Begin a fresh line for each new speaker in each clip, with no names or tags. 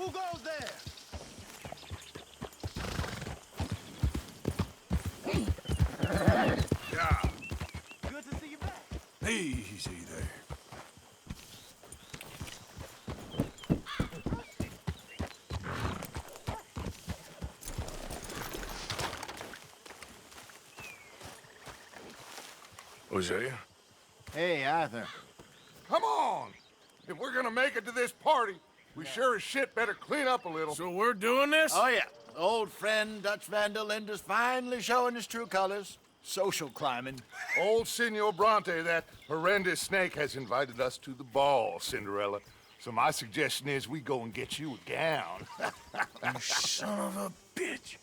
Who goes there?
Yeah.
Good to see you back.
Easy there. Hosea?
Hey, Arthur.
Come on! If we're gonna make it to this party, we sure as shit better clean up a little.
So we're doing this?
Oh, yeah. Old friend Dutch Van der Linde's finally showing his true colors. Social climbing.
Old Senor Bronte, that horrendous snake, has invited us to the ball, Cinderella. So my suggestion is we go and get you a gown.
You son of a bitch.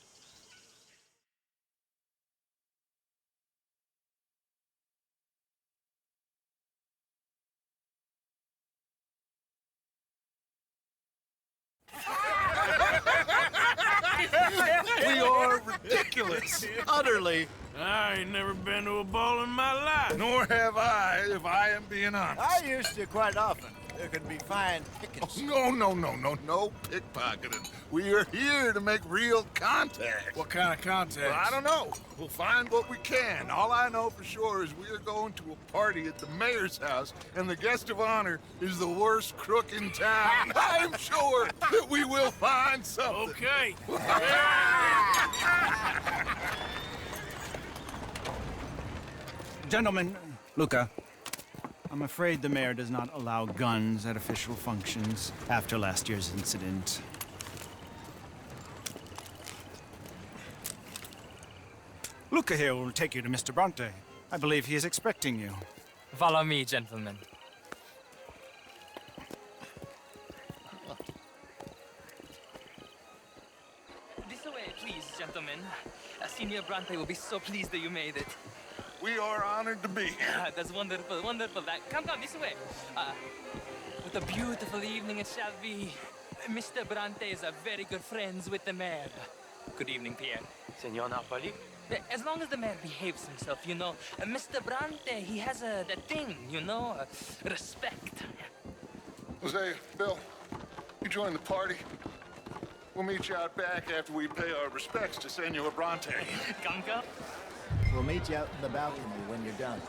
We are ridiculous. Utterly.
I ain't never been to a ball in my life.
Nor have I, if I am being honest.
I used to quite often. There can be fine pickings.
No pickpocketing. We are here to make real contact.
What kind of contact?
Well, I don't know. We'll find what we can. All I know for sure is we are going to a party at the mayor's house, and the guest of honor is the worst crook in town. I'm sure that we will find something.
Okay.
Gentlemen, Luca, I'm afraid the mayor does not allow guns at official functions after last year's incident. Luca here will take you to Mr. Bronte. I believe he is expecting you.
Follow me, gentlemen. This way, please, gentlemen. Senior Bronte will be so pleased that you made it.
We are honored to be here.
That's wonderful, wonderful. Come, this way. What a beautiful evening it shall be. Mr. Bronte is very good friends with the mayor. Good evening, Pierre.
Senor Napoli?
As long as the mayor behaves himself, you know. Mr. Bronte, he has that thing, you know, respect.
Jose, Bill, you join the party. We'll meet you out back after we pay our respects to Senor Bronte.
Come.
We'll meet you out in the balcony when you're done.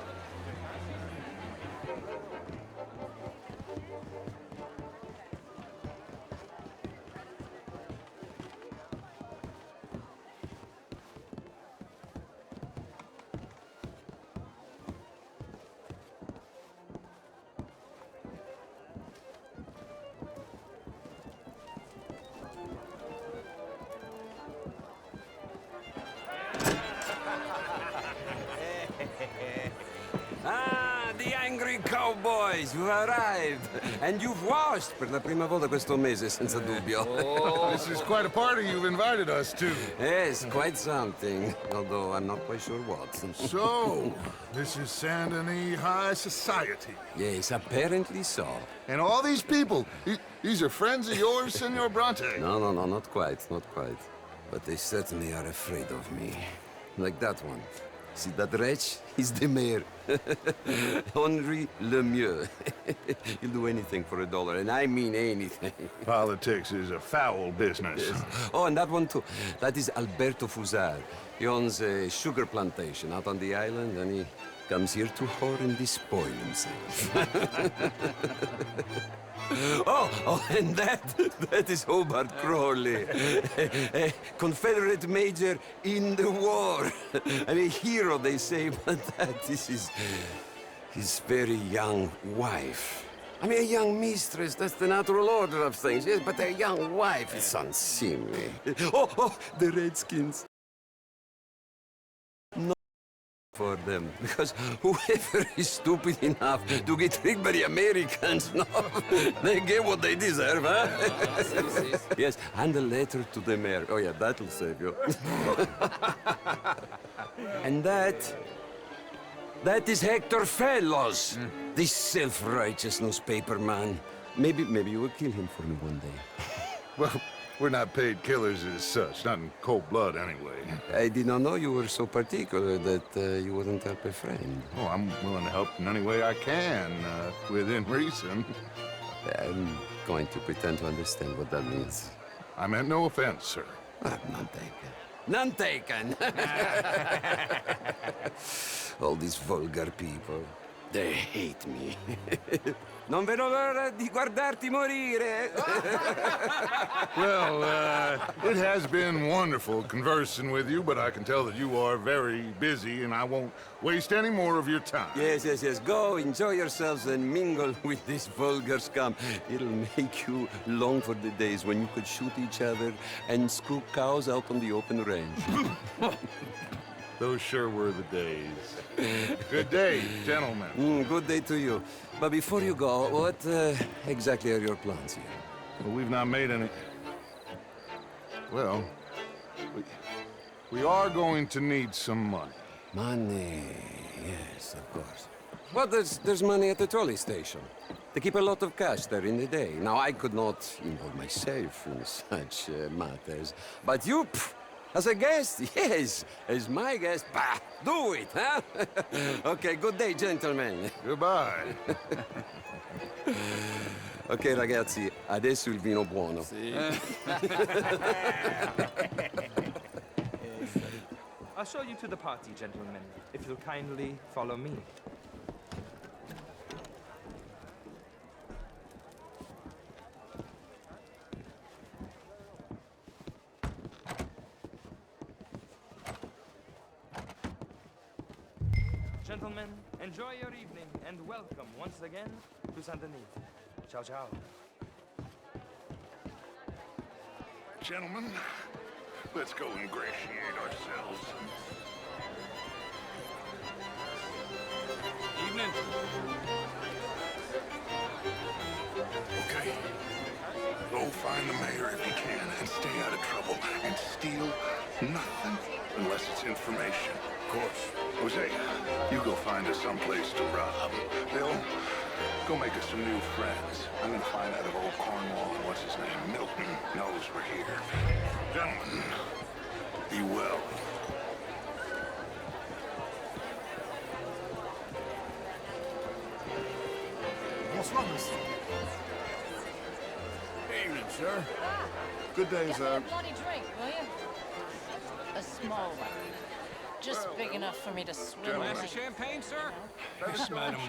Ah, the angry cowboys, you've arrived. And you've washed per la prima volta questo mese, senza dubbio.
This is quite a party you've invited us to.
Yes, quite something. Although I'm not quite sure what.
So, this is Saint Denis High Society.
Yes, apparently so.
And all these people, these are friends of yours, Senor Bronte?
No, not quite. But they certainly are afraid of me. Like that one. See that wretch? He's the mayor. Henri Lemieux. He'll do anything for $1, and I mean anything.
Politics is a foul business.
Yes. Oh, and that one too. That is Alberto Fusar. He owns a sugar plantation out on the island, and he comes here to whore and despoil himself. Oh, and that is Hobart Crawley, a Confederate major in the war. And a hero, they say, but that is his very young wife. I mean, a young mistress, that's the natural order of things, yes, but a young wife is unseemly. Oh, the Redskins. For them, because whoever is stupid enough to get tricked by the Americans, no, they get what they deserve, huh? Yes, and a letter to the mayor. Oh yeah, that'll save you. And that is Hector Fellows, this self-righteous newspaper man. Maybe you will kill him for me one day.
Well, we're not paid killers as such, not in cold blood anyway.
I did not know you were so particular that you wouldn't help a friend.
Oh, I'm willing to help in any way I can, within reason.
going to pretend to understand what that means.
I meant no offense, sir.
Ah, none taken. None taken! All these vulgar people. They hate me. Non vedo l'ora di guardarti morire.
Well, it has been wonderful conversing with you, but I can tell that you are very busy, and I won't waste any more of your time.
Yes. Go, enjoy yourselves, and mingle with this vulgar scum. It'll make you long for the days when you could shoot each other and screw cows out on the open range.
Those sure were the days. Good day, gentlemen.
Good day to you. But before you go, what exactly are your plans here?
Well, we've not made any... Well, we are going to need some money.
Money, yes, of course. Well, there's money at the trolley station. They keep a lot of cash there in the day. Now, I could not involve myself in such matters. But you, as a guest, yes, as my guest, bah, do it, huh? Okay, good day, gentlemen.
Goodbye.
Ok, ragazzi, adesso il vino buono.
I'll show you to the party, gentlemen, if you'll kindly follow me. Gentlemen, enjoy your evening and welcome once again to Saint Denis. Ciao, ciao.
Gentlemen, let's go ingratiate ourselves.
Evening.
Okay. Go find the mayor if you can and stay out of trouble and steal nothing unless it's information. Of course. Jose, you go find us someplace to rob. Bill, go make us some new friends. I'm gonna find out if old Cornwall and what's his name, Milton, knows we're here. Gentlemen, be well.
What's wrong, mister?
Evening, sir.
Good day,
Get me
sir.
a bloody drink, will you? A small one. Just big enough for me to swim in.
champagne, sir?
Yes, madam.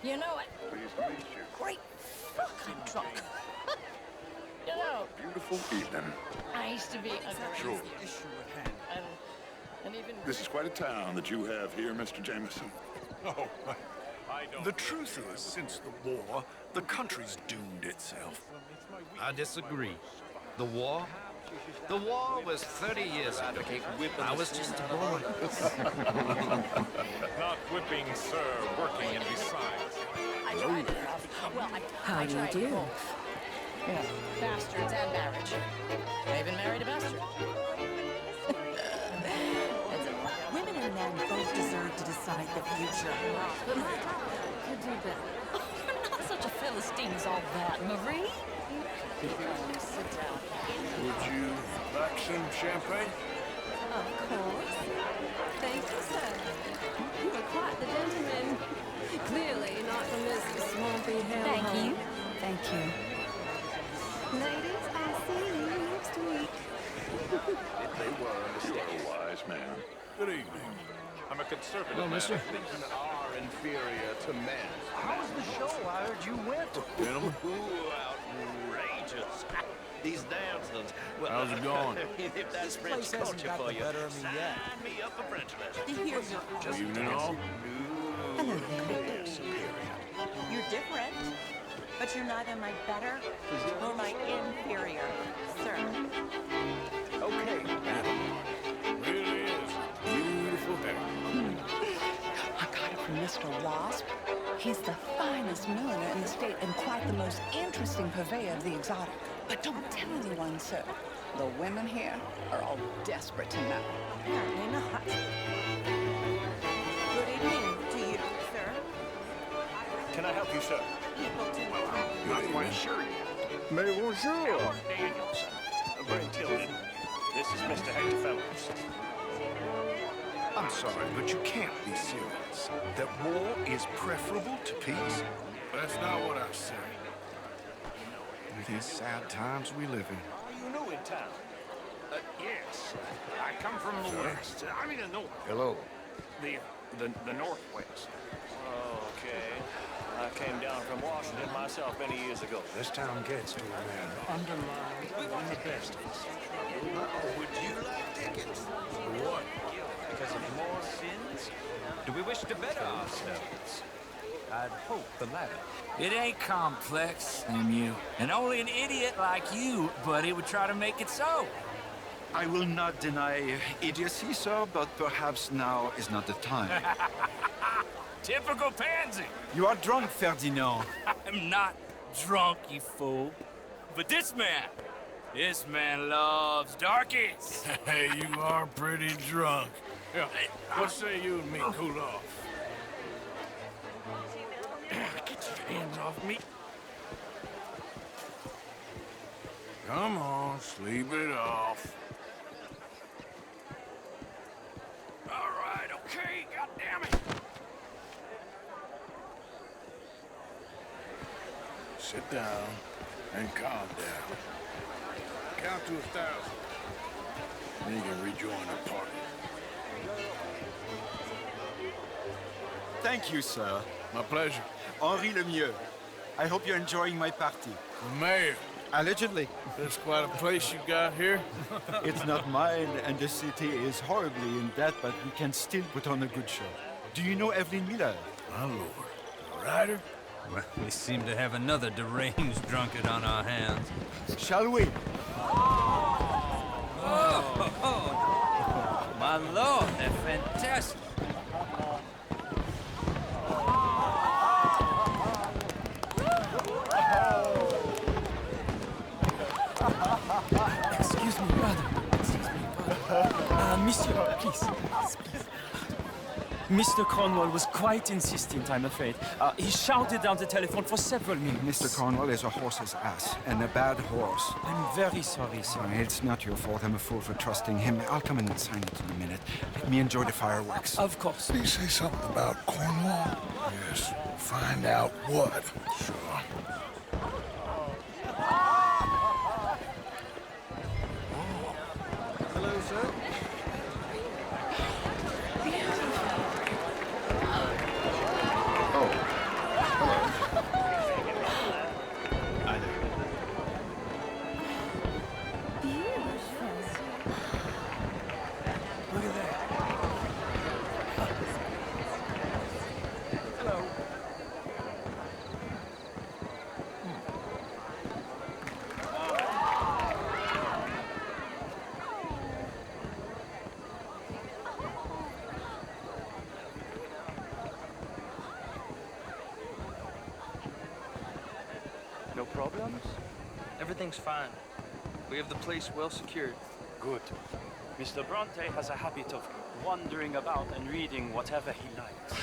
You know what?
Pleased to meet you.
Great fuck, I'm drunk. You know,
Beautiful evening.
I used to be a
Sure.
and even
This is quite a town that you have here, Mr. Jameson.
Oh, the truth is, since the war, the country's doomed itself.
I disagree. The war was 30 years ago. I was just a boy.
Not whipping, sir, working and besides.
I tried it enough. Well, I tried both. You know, bastards and marriage. I even married a bastard.
Women and men both deserve to decide the future.
But my God, could do better. Oh, you're not such a Philistine as all that, Marie. Sit down.
Would you like some champagne?
Of course. Thank you, sir. You are quite the gentleman. Clearly not from this swampy hellhole.
Thank you.
Thank you. Ladies, I'll see you next week.
If they were, you are a wise man.
Good evening. I'm a conservative
Hello,
man.
mister.
Women are inferior to men.
How was the show? I heard you went.
Gentlemen.
Outrageous. These dancers. Well,
How's it going?
If that's French culture for you, sign me up for French lessons.
Here's your
Good evening, all.
Hello, ladies. You're different, but you're neither my better nor my inferior, sir.
Okay, madam.
Really is beautiful hair.
I got it from Mr. Wasp. He's the finest milliner in the state and quite the most interesting purveyor of the exotic. But don't tell anyone, sir. The women here are all desperate to know. Apparently not. Good evening to you, sir.
Can I help you, sir?
People to
Not quite sure yet.
Mais bonjour.
Daniels. Brent Tilden. This is Mr. Hector Fellows. I'm sorry, but you can't be serious. That war is preferable to peace?
That's not what I said.
These sad times we live in.
Are you new in town?
Yes. I come from the west. I mean the north.
Hello.
The northwest.
Okay. I came down from Washington myself many years ago.
This town gets to a man undermined by the best of us.
Would you like tickets?
What?
Because of more sins? Do we wish to better ourselves? I'd hope the latter.
It ain't complex, MU. And only an idiot like you, buddy, would try to make it so.
I will not deny idiocy, sir, but perhaps now is not the time.
Typical pansy.
You are drunk, Ferdinand.
I'm not drunk, you fool. But this man loves darkies.
Hey, you are pretty drunk. Yeah, what say you and me cool off?
Get your hands off me.
Come on, sleep it off.
All right, okay, goddammit.
Sit down and calm down. Count to 1,000. Then you can rejoin the party.
Thank you, sir.
My pleasure.
Henri Lemieux. I hope you're enjoying my party.
The mayor.
Allegedly.
That's quite a place you got here.
It's not mine, and the city is horribly in debt, but we can still put on a good show. Do you know Evelyn Miller?
My lord. A writer?
Well, we seem to have another deranged drunkard on our hands.
Shall we?
Oh, my lord, they're fantastic. Excuse me, brother.
Monsieur, please. Mr. Cornwall was quite insistent, I'm afraid. He shouted down the telephone for several minutes.
Mr. Cornwall is a horse's ass, and a bad horse.
I'm very sorry, sir.
It's not your fault. I'm a fool for trusting him. I'll come in and sign it in a minute. Let me enjoy the fireworks.
Of course.
Did he say something about Cornwall? Yes. Find out what. Sure.
Hello, sir.
No problems? Everything's fine. We have the place well secured.
Good. Mr. Bronte has a habit of wandering about and reading whatever he likes.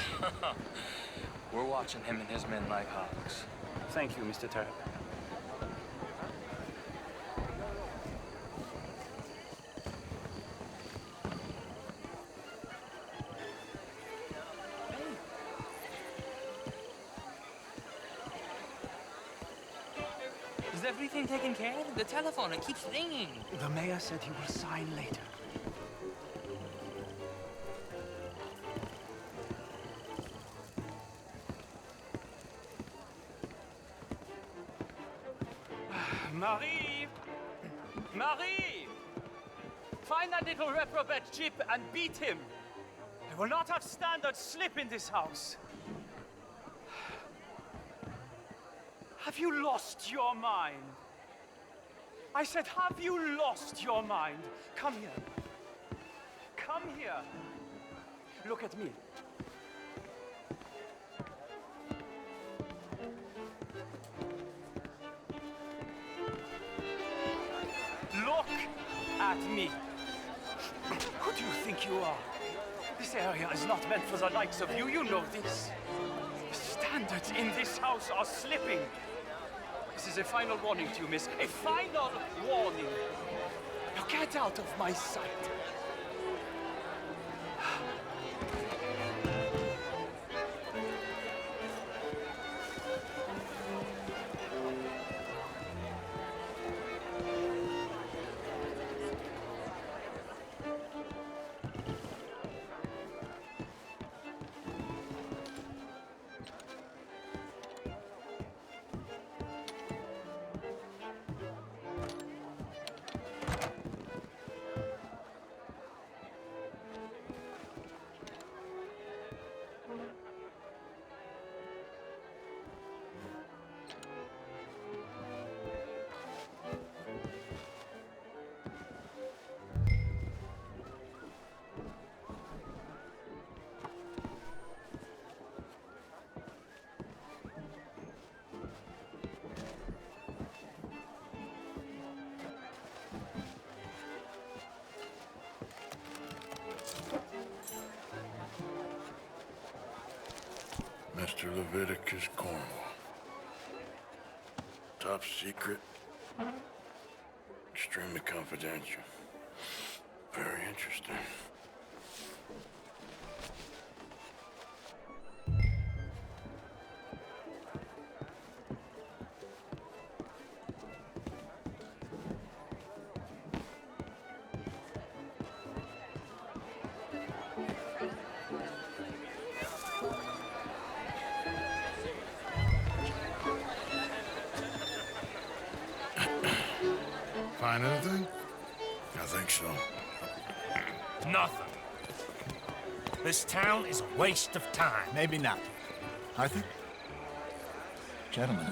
We're watching him and his men like hawks.
Thank you, Mr. Terrell.
Is everything taken care of? The telephone, it keeps ringing.
The mayor said he will sign later. Marie! Marie! Find that little reprobate Chip and beat him. I will not have standard slip in this house. Have you lost your mind? I said, have you lost your mind? Come here. Come here. Look at me. Look at me. Who do you think you are? This area is not meant for the likes of you. You know this. The standards in this house are slipping. This is a final warning to you, miss. A final warning. Now get out of my sight.
Dr. Leviticus Cornwall. Top secret. Extremely confidential. Very interesting.
Find anything?
I think so.
Nothing. This town is a waste of time.
Maybe not. I think... Gentlemen,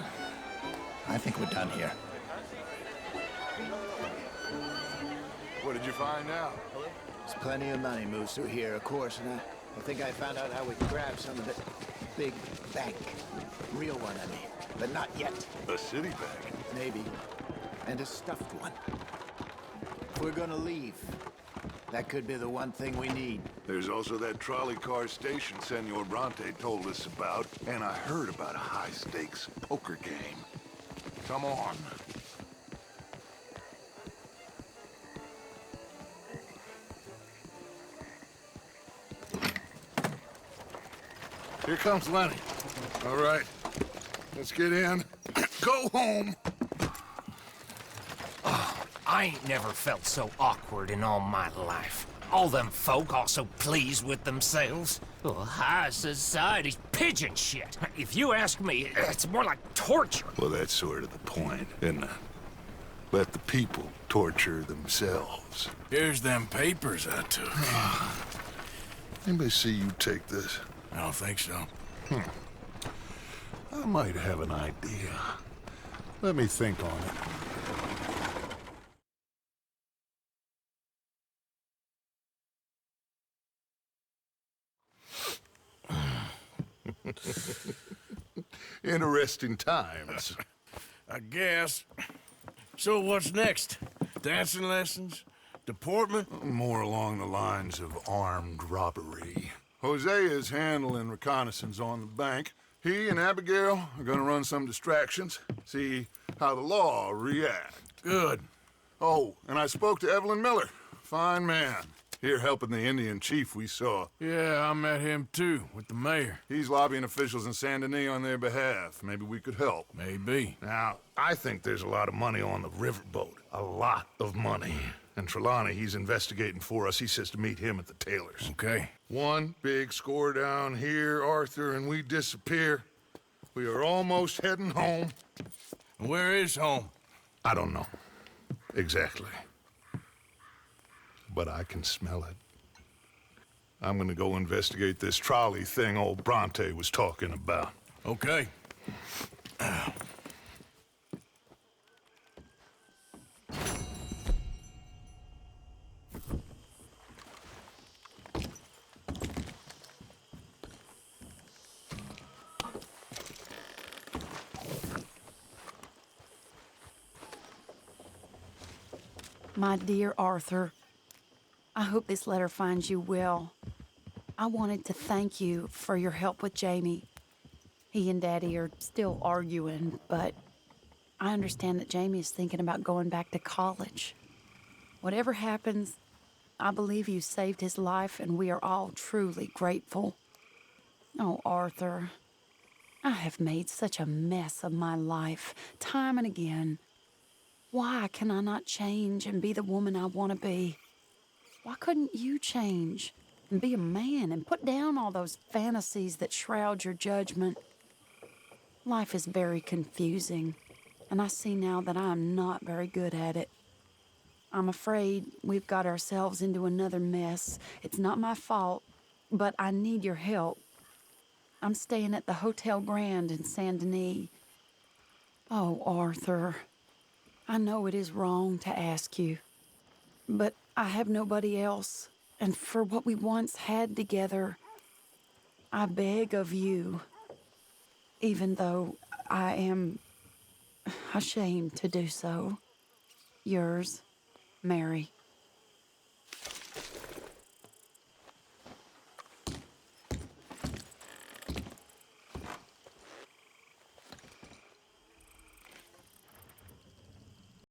I think we're done here.
What did you find out?
There's plenty of money moves through here, of course, and I think I found out how we can grab some of it. Big bank. Real one, I mean. But not yet.
A city bank?
Maybe. And a stuffed one. If we're gonna leave, that could be the one thing we need.
There's also that trolley car station Senor Bronte told us about, and I heard about a high-stakes poker game. Come on. Here comes Lenny. All right, let's get in. Go home.
I ain't never felt so awkward in all my life. All them folk all so pleased with themselves. Oh, high society's pigeon shit. If you ask me, it's more like torture.
Well, that's sort of the point, isn't it? Let the people torture themselves.
Here's them papers I took.
Anybody see you take this?
I don't think so.
I might have an idea. Let me think on it. Interesting times.
I guess. So what's next? Dancing lessons? Deportment?
More along the lines of armed robbery. Hosea is handling reconnaissance on the bank. He and Abigail are gonna run some distractions, see how the law react.
Good.
Oh, and I spoke to Evelyn Miller. Fine man. Here helping the Indian chief we saw.
Yeah, I met him too, with the mayor.
He's lobbying officials in Saint Denis on their behalf. Maybe we could help.
Maybe.
Now, I think there's a lot of money on the riverboat. A lot of money. And Trelawney, he's investigating for us. He says to meet him at the Taylor's.
Okay.
One big score down here, Arthur, and we disappear. We are almost heading home.
Where is home?
I don't know. Exactly. But I can smell it. I'm gonna go investigate this trolley thing old Bronte was talking about.
Okay.
My dear Arthur, I hope this letter finds you well. I wanted to thank you for your help with Jamie. He and Daddy are still arguing, but I understand that Jamie is thinking about going back to college. Whatever happens, I believe you saved his life, and we are all truly grateful. Oh, Arthur, I have made such a mess of my life, time and again. Why can I not change and be the woman I want to be? Why couldn't you change and be a man and put down all those fantasies that shroud your judgment? Life is very confusing, and I see now that I am not very good at it. I'm afraid we've got ourselves into another mess. It's not my fault, but I need your help. I'm staying at the Hotel Grand in Saint Denis. Oh, Arthur, I know it is wrong to ask you, but I have nobody else, and for what we once had together, I beg of you, even though I am ashamed to do so. Yours, Mary.